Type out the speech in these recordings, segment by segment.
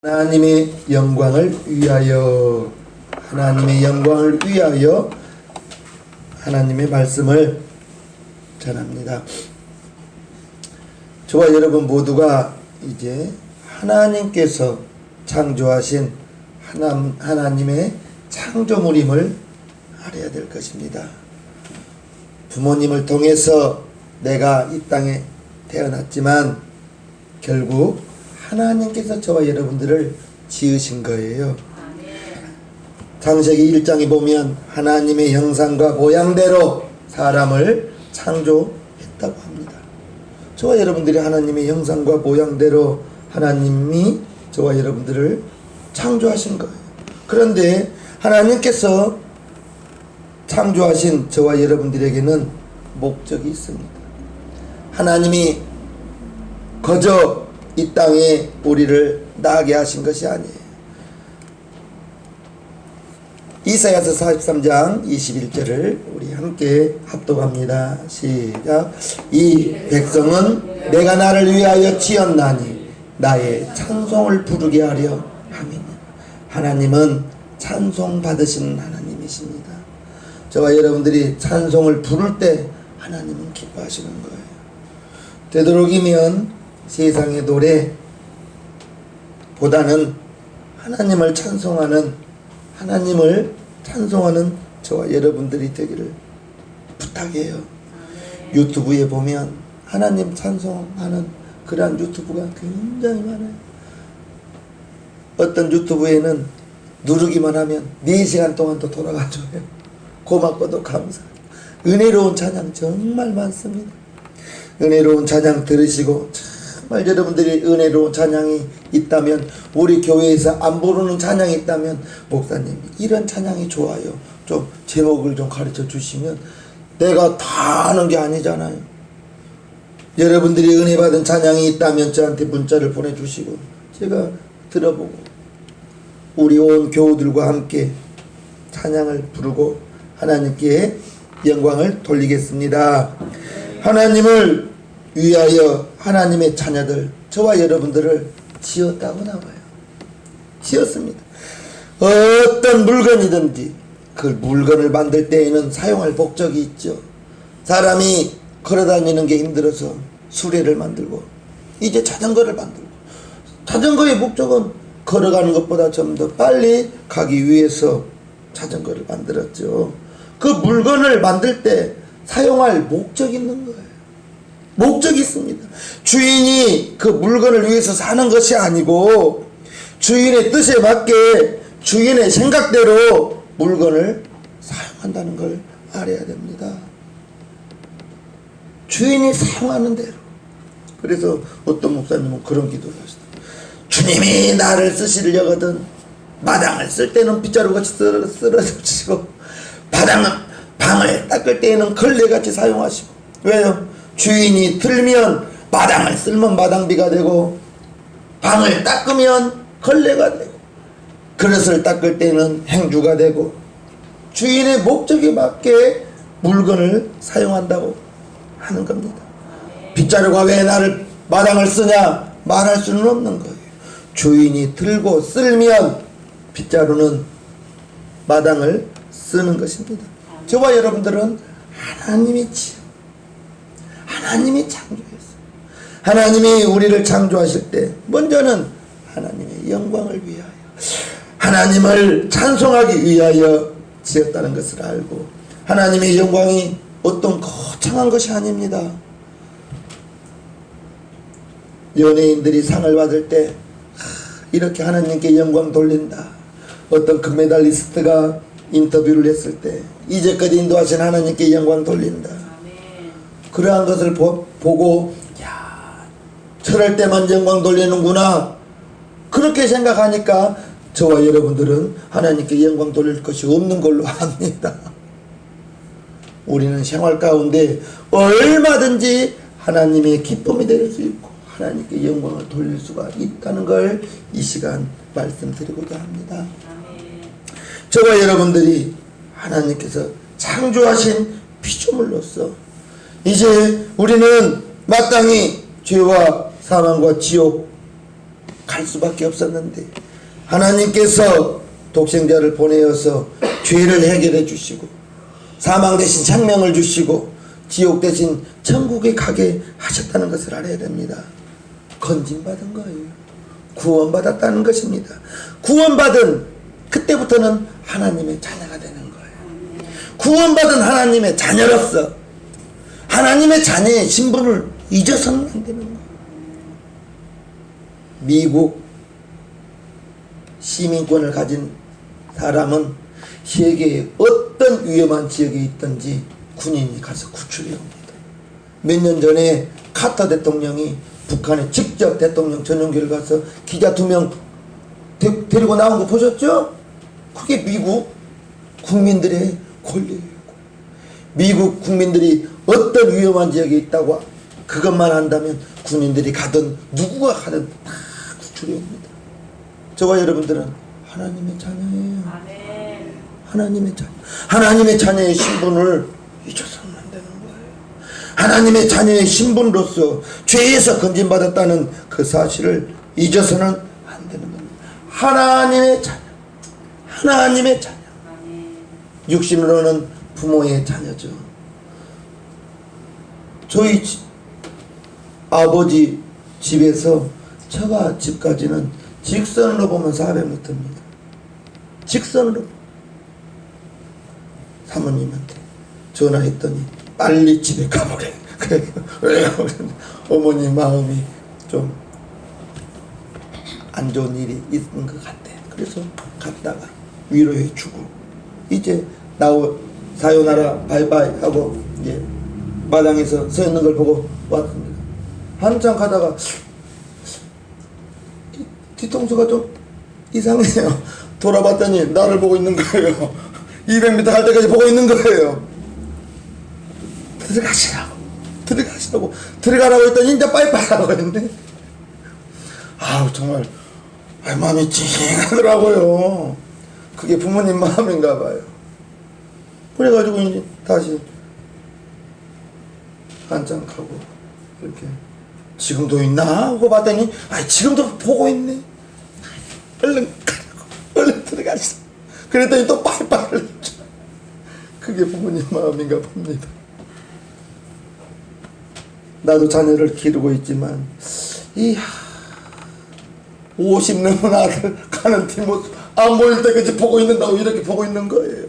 하나님의 영광을 위하여, 하나님의 영광을 위하여 하나님의 말씀을 전합니다. 저와 여러분 모두가 이제 하나님께서 창조하신 하나님의 창조물임을 알아야 될 것입니다. 부모님을 통해서 내가 이 땅에 태어났지만 결국 하나님께서 저와 여러분들을 지으신 거예요. 창세기 1장에 보면 하나님의 형상과 모양대로 사람을 창조했다고 합니다. 저와 여러분들이 하나님의 형상과 모양대로 하나님이 저와 여러분들을 창조하신 거예요. 그런데 하나님께서 창조하신 저와 여러분들에게는 목적이 있습니다. 하나님이 거저 이 땅에 우리를 나게 하신 것이 아니에요. 이사야서 43장 21절을 우리 함께 합독합니다. 시작. 이 백성은 내가 나를 위하여 지었나니 나의 찬송을 부르게 하려 함이니라. 하나님은 찬송 받으시는 하나님이십니다. 저와 여러분들이 찬송을 부를 때 하나님은 기뻐하시는 거예요. 되도록이면 세상의 노래보다는 하나님을 찬송하는 저와 여러분들이 되기를 부탁해요. 유튜브에 보면 하나님 찬송하는 그러한 유튜브가 굉장히 많아요. 어떤 유튜브에는 누르기만 하면 4시간 동안도 돌아가줘요. 고맙고도 감사해요. 은혜로운 찬양 정말 많습니다. 은혜로운 찬양 들으시고 정말 여러분들이 은혜로운 찬양이 있다면, 우리 교회에서 안 부르는 찬양이 있다면 목사님 이런 찬양이 좋아요, 좀 제목을 좀 가르쳐 주시면, 내가 다 아는 게 아니잖아요. 여러분들이 은혜 받은 찬양이 있다면 저한테 문자를 보내주시고 제가 들어보고 우리 온 교우들과 함께 찬양을 부르고 하나님께 영광을 돌리겠습니다. 하나님을 위하여 하나님의 자녀들, 저와 여러분들을 지었다고 나와요. 지었습니다. 어떤 물건이든지 그 물건을 만들 때에는 사용할 목적이 있죠. 사람이 걸어다니는 게 힘들어서 수레를 만들고 이제 자전거를 만들고, 자전거의 목적은 걸어가는 것보다 좀 더 빨리 가기 위해서 자전거를 만들었죠. 그 물건을 만들 때 사용할 목적이 있는 거예요. 목적이 있습니다. 주인이 그 물건을 위해서 사는 것이 아니고 주인의 뜻에 맞게 주인의 생각대로 물건을 사용한다는 걸 알아야 됩니다. 주인이 사용하는 대로. 그래서 어떤 목사님은 그런 기도를 하시더라고요. 주님이 나를 쓰시려거든 마당을 쓸 때는 빗자루같이 쓸어주시고 방을 닦을 때에는 걸레같이 사용하시고. 왜요? 주인이 들면 마당을 쓸면 마당비가 되고, 방을 닦으면 걸레가 되고, 그릇을 닦을 때는 행주가 되고, 주인의 목적에 맞게 물건을 사용한다고 하는 겁니다. 빗자루가 왜 나를 마당을 쓰냐 말할 수는 없는 거예요. 주인이 들고 쓸면 빗자루는 마당을 쓰는 것입니다. 저와 여러분들은 하나님이 창조했어요. 하나님이 우리를 창조하실 때 먼저는 하나님의 영광을 위하여, 하나님을 찬송하기 위하여 지었다는 것을 알고, 하나님의 영광이 어떤 거창한 것이 아닙니다. 연예인들이 상을 받을 때 이렇게 하나님께 영광 돌린다. 어떤 금메달리스트가 인터뷰를 했을 때 이제까지 인도하신 하나님께 영광 돌린다. 그러한 것을 보고, 야, 저럴 때만 영광 돌리는구나, 그렇게 생각하니까 저와 여러분들은 하나님께 영광 돌릴 것이 없는 걸로 압니다. 우리는 생활 가운데 얼마든지 하나님의 기쁨이 될 수 있고 하나님께 영광을 돌릴 수가 있다는 걸 이 시간 말씀드리고자 합니다. 저와 여러분들이 하나님께서 창조하신 피조물로서 이제 우리는 마땅히 죄와 사망과 지옥 갈 수밖에 없었는데 하나님께서 독생자를 보내어서 죄를 해결해 주시고 사망 대신 생명을 주시고 지옥 대신 천국에 가게 하셨다는 것을 알아야 됩니다. 건진받은 거예요. 구원받았다는 것입니다. 구원받은 그때부터는 하나님의 자녀가 되는 거예요. 구원받은 하나님의 자녀로서 하나님의 자녀의 신분을 잊어서는 안 되는 거예요. 미국 시민권을 가진 사람은 세계의 어떤 위험한 지역에 있든지 군인이 가서 구출해 옵니다. 몇 년 전에 카터 대통령이 북한에 직접 대통령 전용기를 가서 기자 2명 데리고 나온 거 보셨죠? 그게 미국 국민들의 권리예요. 미국 국민들이 어떤 위험한 지역에 있다고 그것만 한다면 군인들이 가든 누구가 가든 다 구출해 옵니다. 저와 여러분들은 하나님의 자녀예요. 아멘. 하나님의 자녀. 하나님의 자녀의 신분을 잊어서는 안 되는 거예요. 하나님의 자녀의 신분으로서 죄에서 건진받았다는 그 사실을 잊어서는 안 되는 겁니다. 하나님의 자녀. 하나님의 자녀. 육신으로는 부모의 자녀죠. 저희 아버지 집에서 처가 집까지는 직선으로 보면 400m입니다. 직선으로. 사모님한테 전화했더니 빨리 집에 가보래. 그래. 왜요? 어머니 마음이 좀 안 좋은 일이 있는 것 같아. 그래서 갔다가 위로해 주고 이제 사요나라 바이바이 하고 이제 마당에서 서 있는 걸 보고 왔습니다. 한참 가다가 뒤통수가 좀 이상해요. 돌아봤더니 나를 보고 있는 거예요. 200m 갈 때까지 보고 있는 거예요. 들어가시라고 들어가라고 했더니 이제 빠이빠이 하라고 했는데 아우 정말 마음이 찡하더라고요. 그게 부모님 마음인가 봐요. 그래가지고 이제 다시 한참 가고 이렇게 지금도 있나 하고 봤더니 지금도 보고 있네. 얼른 가라고, 얼른 들어가시오. 그랬더니 또 빠이빠이를 했죠. 그게 부모님 마음인가 봅니다. 나도 자녀를 기르고 있지만 50 넘은 아들 가는 뒷모습 안 보일 때까지 보고 있는다고 이렇게 보고 있는 거예요.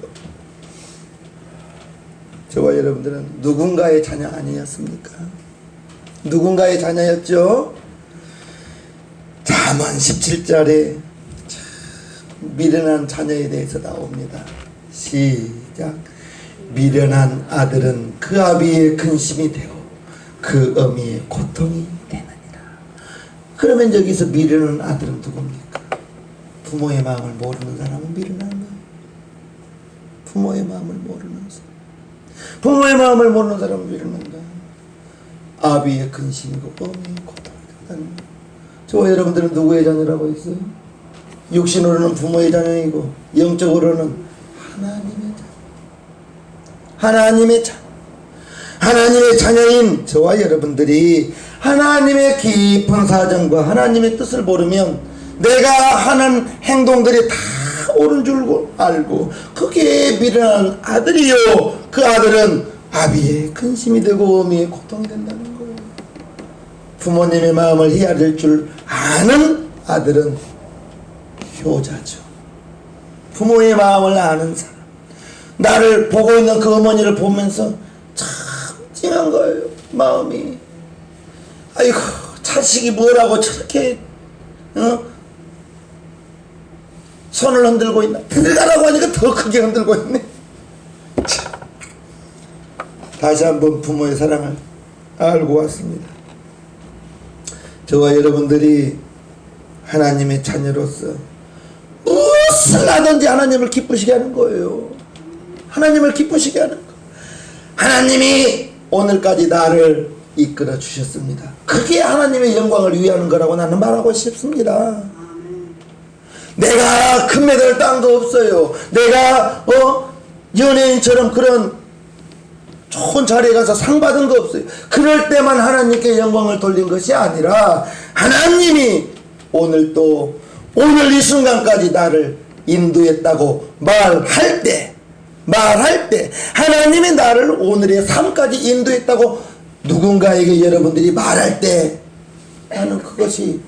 저와 여러분들은 누군가의 자녀 아니었습니까? 누군가의 자녀였죠? 잠언 17절에 미련한 자녀에 대해서 나옵니다. 시작. 미련한 아들은 그 아비의 근심이 되고 그 어미의 고통이 되느니라. 그러면 여기서 미련한 아들은 누굽니까? 부모의 마음을 모르는 사람은 미련한 거예요. 부모의 마음을 모르는 사람. 부모의 마음을 모르는 사람은 미련한 거예요. 아비의 근심이고 어미의 고통이 된다는 거예요. 저와 여러분들은 누구의 자녀라고 했어요? 육신으로는 부모의 자녀이고 영적으로는 하나님의 자녀. 하나님의 자녀. 하나님의 자녀인 저와 여러분들이 하나님의 깊은 사정과 하나님의 뜻을 모르면 내가 하는 행동들이 다 옳은 줄 알고 그게 미련한 아들이요. 그 아들은 아비의 근심이 되고 어미의 고통이 된다는 거예요. 부모님의 마음을 헤아릴 줄 아는 아들은 효자죠. 부모의 마음을 아는 사람. 나를 보고 있는 그 어머니를 보면서 참 찡한 거예요. 마음이. 아이고 자식이 뭐라고 저렇게 손을 흔들고 있나. 들어가라고 하니까 더 크게 흔들고 있네. 참. 다시 한번 부모의 사랑을 알고 왔습니다. 저와 여러분들이 하나님의 자녀로서 무엇을 하든지 하나님을 기쁘시게 하는 거예요. 하나님을 기쁘시게 하는 거. 하나님이 오늘까지 나를 이끌어 주셨습니다. 그게 하나님의 영광을 위하는 거라고 나는 말하고 싶습니다. 내가 금메달 딴 거 없어요. 내가 연예인처럼 그런 좋은 자리에 가서 상 받은 거 없어요. 그럴 때만 하나님께 영광을 돌린 것이 아니라 하나님이 오늘 또 오늘 이 순간까지 나를 인도했다고 말할 때 하나님이 나를 오늘의 삶까지 인도했다고 누군가에게 여러분들이 말할 때 나는 그것이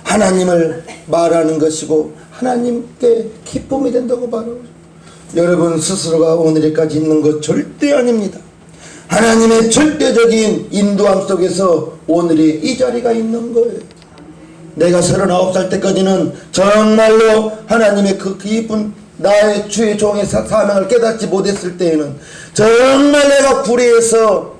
하나님을 말하는 것이고 하나님께 기쁨이 된다고 말하고 여러분 스스로가 오늘까지 있는 것 절대 아닙니다. 하나님의 절대적인 인도함 속에서 오늘의 이 자리가 있는 거예요. 내가 39살 때까지는 정말로 하나님의 그 깊은 나의 주의 종의 사명을 깨닫지 못했을 때에는 정말 내가 구례에서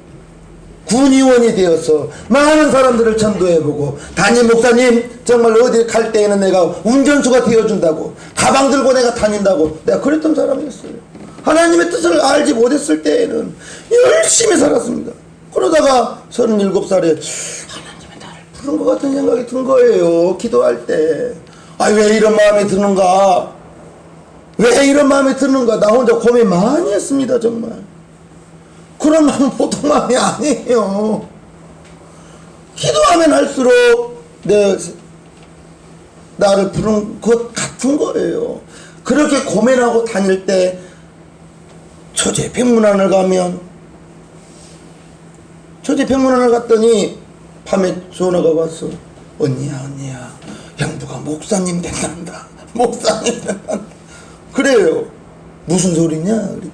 군의원이 되어서 많은 사람들을 전도해보고 담임 목사님 정말 어디 갈 때에는 내가 운전수가 되어준다고 가방 들고 내가 다닌다고 내가 그랬던 사람이었어요. 하나님의 뜻을 알지 못했을 때에는 열심히 살았습니다. 그러다가 37살에 하나님의 나를 부른 것 같은 생각이 든 거예요. 기도할 때 왜 이런 마음이 드는가, 왜 이런 마음이 드는가. 나 혼자 고민 많이 했습니다. 정말 그런 마음은 보통 마음이 아니에요. 기도하면 할수록 나를 부른 것 같은 거예요. 그렇게 고민하고 다닐 때 처제 백문안을 가면 처제 백문안을 갔더니 밤에 전화가 왔어. 언니야 형부가 목사님 된단다. 목사님 된단다. 그래요. 무슨 소리냐 그랬더니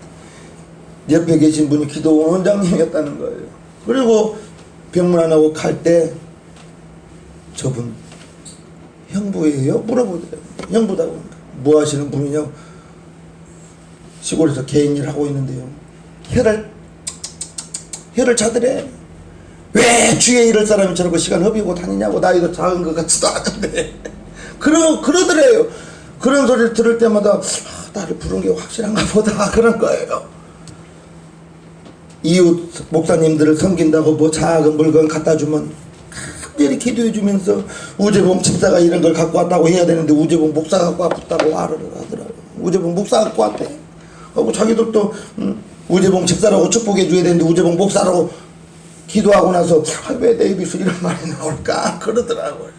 옆에 계신 분이 기도원 원장님이었다는 거예요. 그리고 병문안하고 갈 때 저분 형부예요? 물어보더라고요. 형부다고. 뭐 하시는 분이냐고. 시골에서 개인 일 하고 있는데요. 혀를 차더래. 왜 주의 일을 사람이 저러고 시간 허비고 다니냐고. 나이도 작은 것 같지도 않은데. 그러더래요. 그런 소리를 들을 때마다 나를 부른 게 확실한가 보다 그런 거예요. 이웃 목사님들을 섬긴다고 뭐 작은 물건 갖다 주면 특별히 기도해 주면서 우재봉 집사가 이런 걸 갖고 왔다고 해야 되는데 우재봉 목사 갖고 왔다고 말을 하더라고요. 우재봉 목사 갖고 왔대. 하고 자기들도 우재봉 집사라고 축복해 줘야 되는데 우재봉 목사라고 기도하고 나서 왜 내 입에서 이런 말이 나올까 그러더라고요.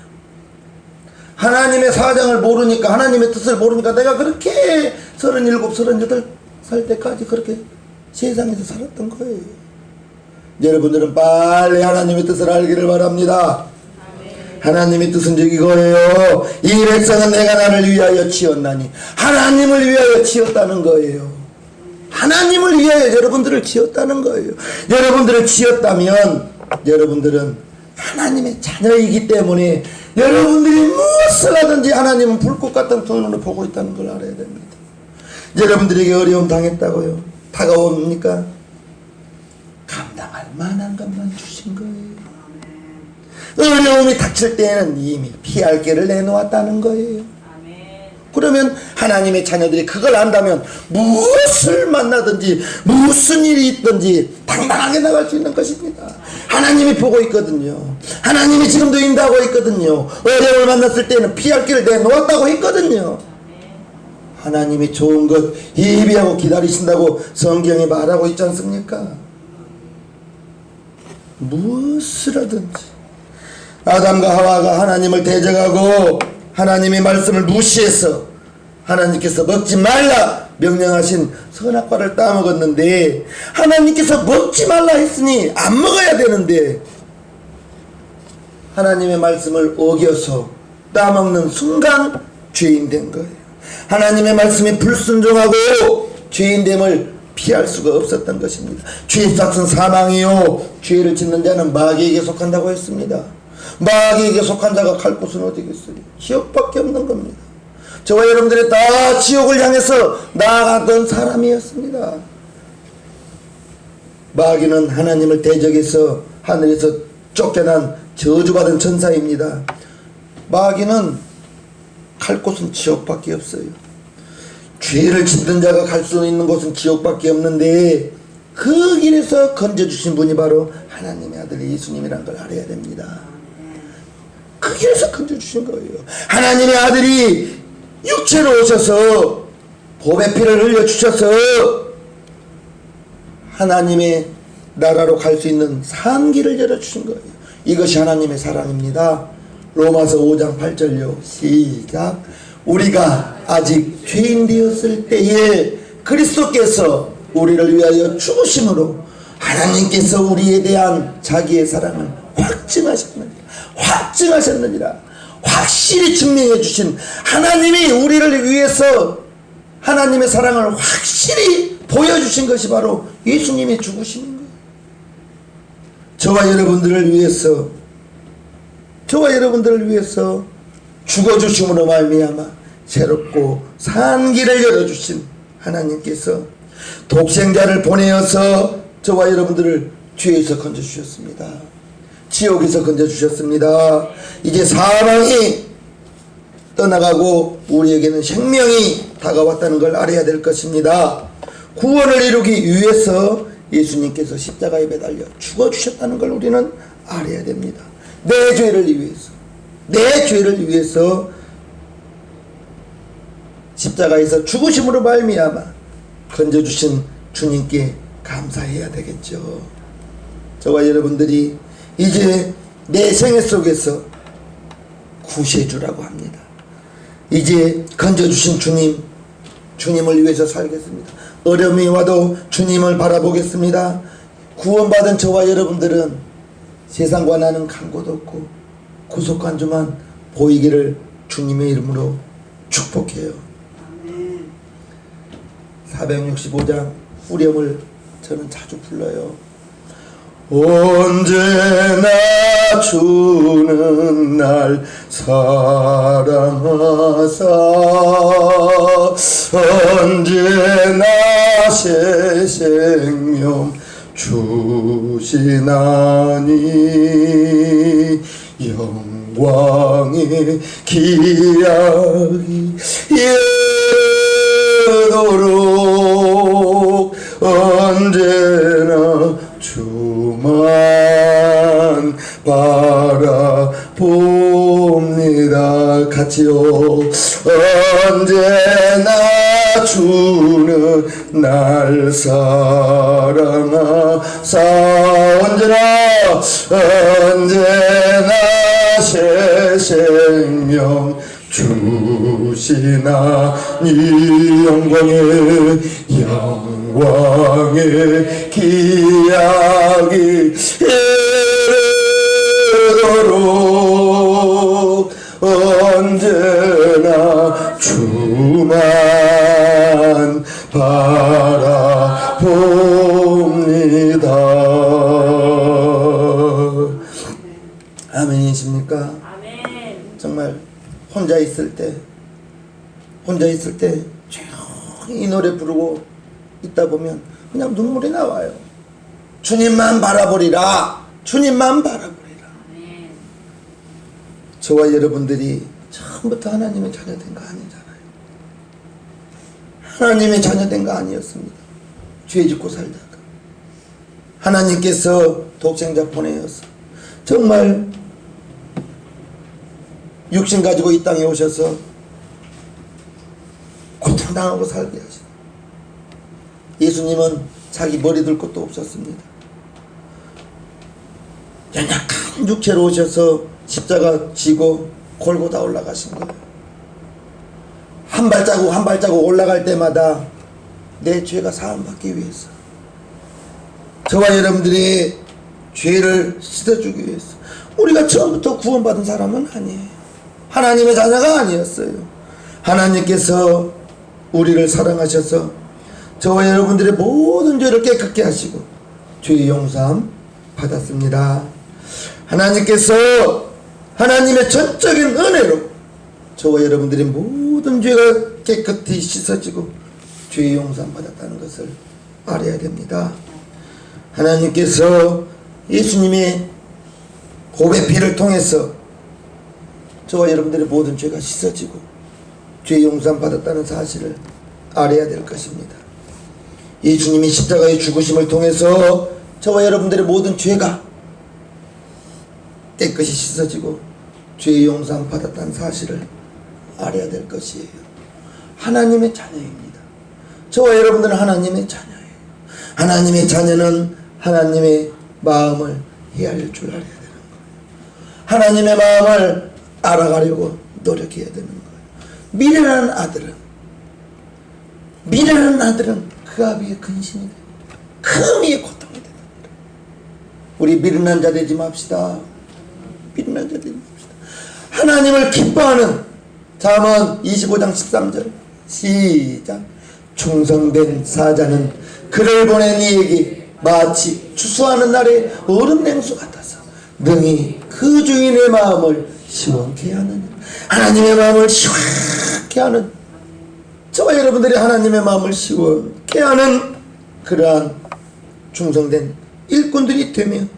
하나님의 사정을 모르니까 하나님의 뜻을 모르니까 내가 그렇게 37, 38살 때까지 그렇게 세상에서 살았던 거예요. 여러분들은 빨리 하나님의 뜻을 알기를 바랍니다. 하나님의 뜻은 이거예요. 이 백성은 내가 나를 위하여 지었나니 하나님을 위하여 지었다는 거예요. 하나님을 위하여 여러분들을 지었다는 거예요. 여러분들을 지었다면 여러분들은 하나님의 자녀이기 때문에 여러분들이 무엇을 하든지 하나님은 불꽃 같은 두 눈으로 보고 있다는 걸 알아야 됩니다. 여러분들에게 어려움 당했다고요? 다가옵니까? 감당할 만한 것만 주신 거예요. 어려움이 닥칠 때에는 이미 피할 길을 내놓았다는 거예요. 그러면 하나님의 자녀들이 그걸 안다면 무엇을 만나든지 무슨 일이 있든지 당당하게 나갈 수 있는 것입니다. 하나님이 보고 있거든요. 하나님이 지금도 인도하고 있거든요. 어려움을 만났을 때는 피할 길을 내놓았다고 했거든요. 하나님이 좋은 것 예비하고 기다리신다고 성경에 말하고 있지 않습니까? 무엇을 하든지 아담과 하와가 하나님을 대적하고 하나님의 말씀을 무시해서 하나님께서 먹지 말라 명령하신 선악과를 따먹었는데 하나님께서 먹지 말라 했으니 안 먹어야 되는데 하나님의 말씀을 어겨서 따먹는 순간 죄인 된 거예요. 하나님의 말씀에 불순종하고 죄인됨을 피할 수가 없었던 것입니다. 죄의 삭은 사망이요 죄를 짓는 자는 마귀에게 속한다고 했습니다. 마귀에게 속한 자가 갈 곳은 어디겠어요? 지옥밖에 없는 겁니다. 저와 여러분들이 다 지옥을 향해서 나아가던 사람이었습니다. 마귀는 하나님을 대적해서 하늘에서 쫓겨난 저주받은 천사입니다. 마귀는 갈 곳은 지옥밖에 없어요. 죄를 짓는 자가 갈 수 있는 곳은 지옥밖에 없는데 그 길에서 건져주신 분이 바로 하나님의 아들 예수님이란 걸 알아야 됩니다. 그 길에서 건져주신 거예요. 하나님의 아들이 육체로 오셔서 보배 피를 흘려주셔서 하나님의 나라로 갈 수 있는 산 길을 열어주신 거예요. 이것이 하나님의 사랑입니다. 로마서 5장 8절요. 시작. 우리가 아직 죄인 되었을 때에 그리스도께서 우리를 위하여 죽으심으로 하나님께서 우리에 대한 자기의 사랑을 확증하셨느니라. 확실히 증명해 주신 하나님이 우리를 위해서 하나님의 사랑을 확실히 보여주신 것이 바로 예수님이 죽으시는 거예요. 저와 여러분들을 위해서 죽어주심으로 말미암아 새롭고 산 길을 열어주신 하나님께서 독생자를 보내어서 저와 여러분들을 죄에서 건져주셨습니다. 지옥에서 건져주셨습니다. 이제 사망이 떠나가고 우리에게는 생명이 다가왔다는 걸 알아야 될 것입니다. 구원을 이루기 위해서 예수님께서 십자가에 매달려 죽어주셨다는 걸 우리는 알아야 됩니다. 내 죄를 위해서 십자가에서 죽으심으로 말미암아 건져주신 주님께 감사해야 되겠죠. 저와 여러분들이 이제 내 생애 속에서 구세주라고 합니다. 이제 건져주신 주님을 위해서 살겠습니다. 어려움이 와도 주님을 바라보겠습니다. 구원받은 저와 여러분들은 세상과 나는 간 곳 없고 구속한 주만 보이기를 주님의 이름으로 축복해요. 465장 후렴을 저는 자주 불러요. 언제나 주는 날 사랑하사 언제나 새 생명 주시나니 영광의 기약이 이르도록 언제나 주만 바라봅니다. 같이요. 언제나 주는 날 사랑하사 언제나 새 생명 주시나니 영광의 기약이 이르도록 언제나 주만 바라봅니다. 아멘이십니까? 아멘. 정말 혼자 있을 때 조용히 노래 부르고 있다 보면 그냥 눈물이 나와요. 주님만 바라보리라. 주님만 바라보리라. 아멘. 저와 여러분들이 처음부터 하나님의 자녀된 거 아니잖아요. 하나님의 자녀된 거 아니었습니다. 죄 짓고 살다가 하나님께서 독생자 보내어서 정말 육신 가지고 이 땅에 오셔서 고통당하고 살게 하시고, 예수님은 자기 머리 들 것도 없었습니다. 연약한 육체로 오셔서 십자가 지고 골고다 올라가신 거예요. 한 발자국 올라갈 때마다 내 죄가 사함받기 위해서, 저와 여러분들의 죄를 씻어주기 위해서. 우리가 처음부터 구원받은 사람은 아니에요. 하나님의 자녀가 아니었어요. 하나님께서 우리를 사랑하셔서 저와 여러분들의 모든 죄를 깨끗게 하시고 죄의 용서함 받았습니다. 하나님께서 하나님의 전적인 은혜로 저와 여러분들의 모든 죄가 깨끗이 씻어지고 죄의 용서함 받았다는 것을 알아야 됩니다. 하나님께서 예수님의 보배 피를 통해서 저와 여러분들의 모든 죄가 씻어지고 죄의 용서함 받았다는 사실을 알아야 될 것입니다. 예수님이 십자가의 죽으심을 통해서 저와 여러분들의 모든 죄가 깨끗이 씻어지고 죄의 용서함 받았다는 사실을 알아야 될 것이에요. 하나님의 자녀입니다. 저와 여러분들은 하나님의 자녀예요. 하나님의 자녀는 하나님의 마음을 헤아릴 줄 알아야 되는 거예요. 하나님의 마음을 알아가려고 노력해야 되는 거예요. 미래라는 아들은 그 아비의 근심이 돼요. 그 미의 고통이 됩니다. 우리 미련한 자 되지 맙시다. 미련한 자 되지 맙시다. 하나님을 기뻐하는 잠언 25장 13절 시작. 충성된 사자는 그를 보낸 이에게 마치 추수하는 날의 얼음 냉수 같아서 능히 그 주인의 마음을 시원케 하느니라. 하나님의 마음을 시원케 하는, 저와 여러분들이 하나님의 마음을 시원케 하는 그러한 충성된 일꾼들이 되면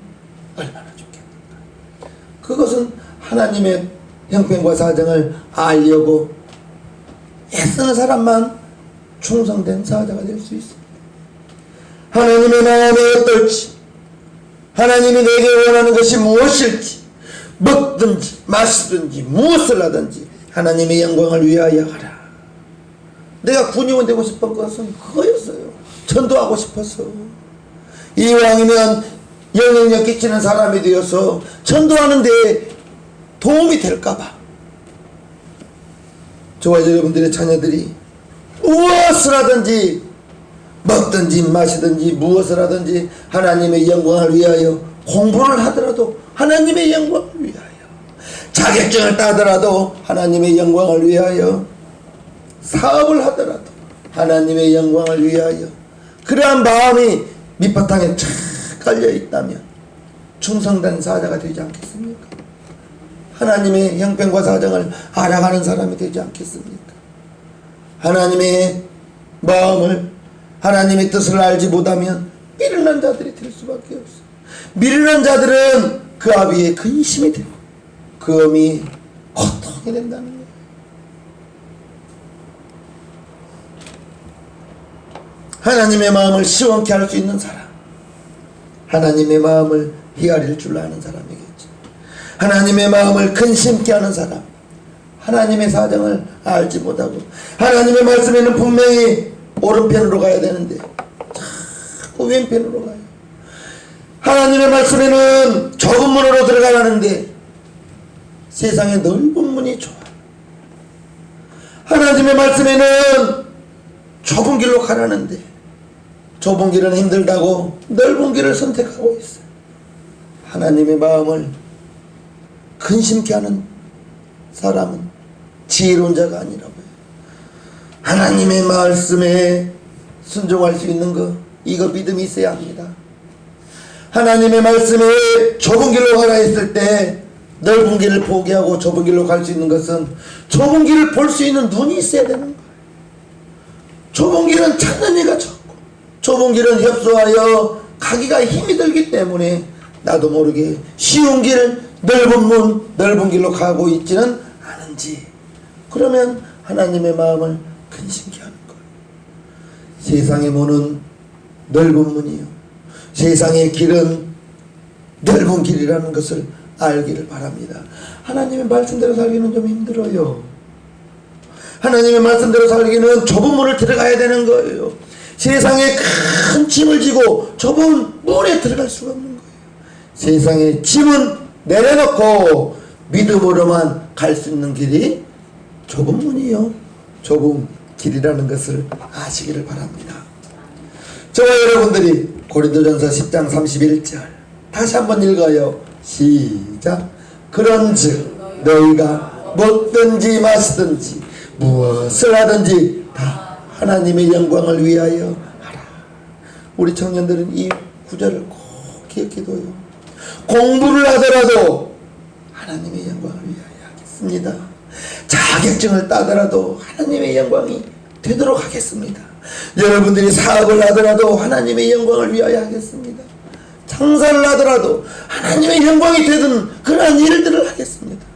얼마나 좋겠는가. 그것은 하나님의 형편과 사정을 알려고 애쓰는 사람만 충성된 사자가 될 수 있습니다. 하나님의 마음이 어떨지, 하나님이 내게 원하는 것이 무엇일지, 먹든지 마시든지 무엇을 하든지 하나님의 영광을 위하여 하라. 내가 군의원 되고 싶은 것은 그거였어요. 전도하고 싶었어. 이왕이면 영향력 끼치는 사람이 되어서 전도하는 데 도움이 될까봐 저와 여러분들의 자녀들이 무엇을 하든지 먹든지 마시든지 무엇을 하든지 하나님의 영광을 위하여 공부를 하더라도 하나님의 영광을 위하여, 자격증을 따더라도 하나님의 영광을 위하여, 사업을 하더라도 하나님의 영광을 위하여, 그러한 마음이 밑바탕에 착 깔려 있다면 충성된 사자가 되지 않겠습니까? 하나님의 형편과 사정을 알아가는 사람이 되지 않겠습니까? 하나님의 마음을, 하나님의 뜻을 알지 못하면 미련한 자들이 될 수밖에 없어요. 미련한 자들은 그 아비의 근심이 되고 그 어미 고통이 된다는 거예요. 하나님의 마음을 시원케 할 수 있는 사람, 하나님의 마음을 헤아릴 줄 아는 사람이겠죠. 하나님의 마음을 근심케 하는 사람, 하나님의 사정을 알지 못하고 하나님의 말씀에는 분명히 오른편으로 가야 되는데 자꾸 왼편으로 가요. 하나님의 말씀에는 좁은 문으로 들어가라는데 세상에 넓은 문이 좋아. 하나님의 말씀에는 좁은 길로 가라는데 좁은 길은 힘들다고 넓은 길을 선택하고 있어요. 하나님의 마음을 근심케 하는 사람은 지혜로운 자가 아니라고요. 하나님의 말씀에 순종할 수 있는 거, 이거 믿음이 있어야 합니다. 하나님의 말씀에 좁은 길로 가라 했을 때 넓은 길을 포기하고 좁은 길로 갈 수 있는 것은 좁은 길을 볼 수 있는 눈이 있어야 되는 거예요. 좁은 길은 찾는 이가 적고 좁은 길은 협소하여 가기가 힘이 들기 때문에 나도 모르게 쉬운 길, 넓은 문, 넓은 길로 가고 있지는 않은지, 그러면 하나님의 마음을 근심케 하는 거예요. 세상의 문은 넓은 문이요, 세상의 길은 넓은 길이라는 것을 알기를 바랍니다. 하나님의 말씀대로 살기는 좀 힘들어요. 하나님의 말씀대로 살기는 좁은 문을 들어가야 되는 거예요. 세상에 큰 짐을 지고 좁은 문에 들어갈 수가 없는 거예요. 세상의 짐은 내려놓고 믿음으로만 갈 수 있는 길이 좁은 문이요, 좁은 길이라는 것을 아시기를 바랍니다. 저와 여러분들이 고린도전서 10장 31절 다시 한번 읽어요. 시작. 그런즉 너희가 먹든지 마시든지 무엇을 하든지 다 하나님의 영광을 위하여 하라. 우리 청년들은 이 구절을 꼭 기억해둬요. 공부를 하더라도 하나님의 영광을 위하여 하겠습니다. 자격증을 따더라도 하나님의 영광이 되도록 하겠습니다. 여러분들이 사업을 하더라도 하나님의 영광을 위하여 하겠습니다. 장사를 하더라도 하나님의 영광이 되는 그러한 일들을 하겠습니다.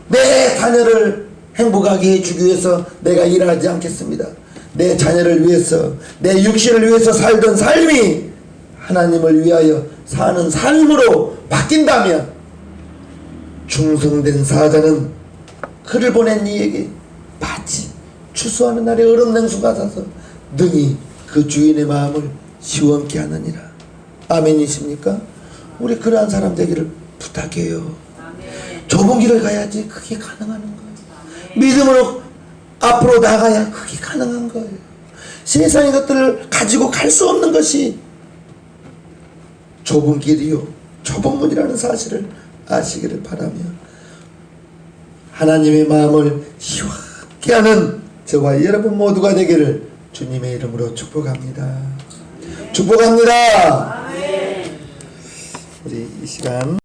내 자녀를 행복하게 해주기 위해서 내가 일하지 않겠습니다. 내 자녀를 위해서, 내 육신을 위해서 살던 삶이 하나님을 위하여 사는 삶으로 바뀐다면 충성된 사자는 그를 보낸 이에게 마치 추수하는 날에 얼음 냉수 같아서 능히 그 주인의 마음을 시원케 하느니라. 아멘이십니까? 우리 그러한 사람 되기를 부탁해요. 좁은 길을 가야지 그게 가능한 거예요. 믿음으로 앞으로 나가야 그게 가능한 거예요. 세상의 것들을 가지고 갈 수 없는 것이 좁은 길이요 좁은 문이라는 사실을 아시기를 바라며 하나님의 마음을 희화하게 하는 저와 여러분 모두가 되기를 주님의 이름으로 축복합니다. 축복합니다. 우리 이 시간